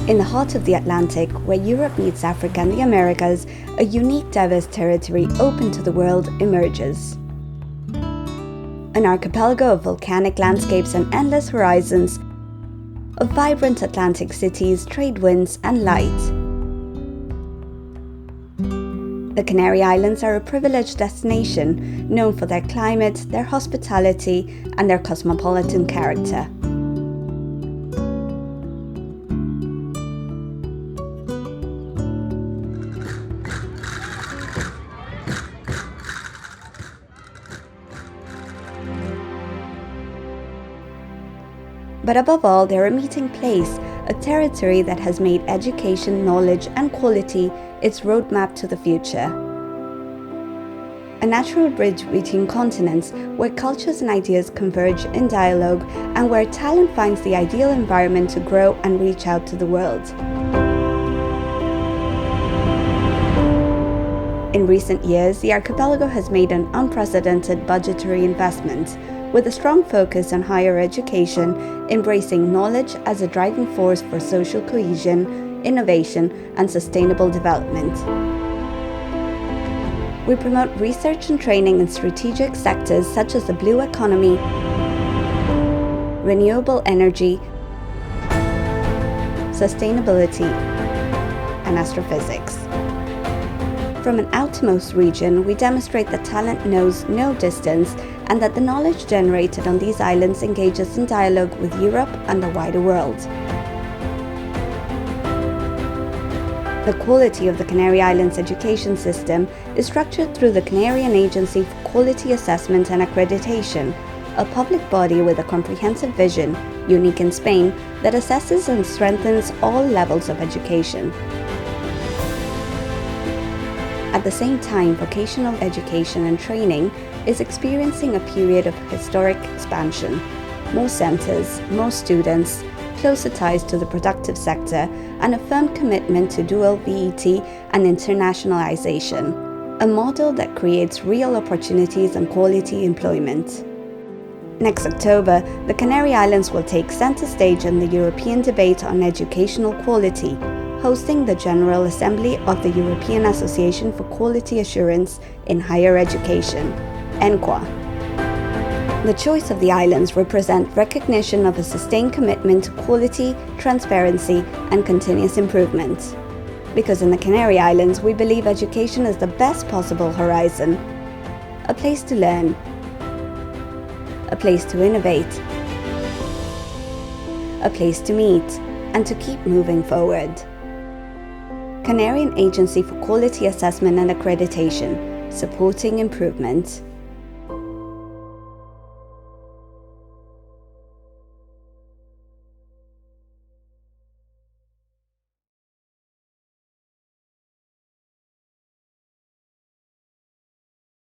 In the heart of the Atlantic, where Europe meets Africa and the Americas, a unique, diverse territory open to the world emerges. An archipelago of volcanic landscapes and endless horizons, of vibrant Atlantic cities, trade winds, and light. The Canary Islands are a privileged destination, known for their climate, their hospitality, and their cosmopolitan character. But above all, they're a meeting place, a territory that has made education, knowledge, and quality its roadmap to the future. A natural bridge between continents where cultures and ideas converge in dialogue and where talent finds the ideal environment to grow and reach out to the world. In recent years, the archipelago has made an unprecedented budgetary investment, with a strong focus on higher education, embracing knowledge as a driving force for social cohesion, innovation, and sustainable development. We promote research and training in strategic sectors such as the blue economy, renewable energy, sustainability, and astrophysics. From an outermost region, we demonstrate that talent knows no distance and that the knowledge generated on these islands engages in dialogue with Europe and the wider world. The quality of the Canary Islands education system is structured through the Canarian Agency for Quality Assessment and Accreditation, a public body with a comprehensive vision, unique in Spain, that assesses and strengthens all levels of education. At the same time, vocational education and training is experiencing a period of historic expansion. More centres, more students, closer ties to the productive sector, and a firm commitment to dual VET and internationalization, a model that creates real opportunities and quality employment. Next October, the Canary Islands will take centre stage in the European debate on educational quality, hosting the General Assembly of the European Association for Quality Assurance in Higher Education, ENQA. The choice of the islands represent recognition of a sustained commitment to quality, transparency, and continuous improvement. Because in the Canary Islands, we believe education is the best possible horizon, a place to learn, a place to innovate, a place to meet, and to keep moving forward. Canarian Agency for Quality Assessment and Accreditation, supporting improvement.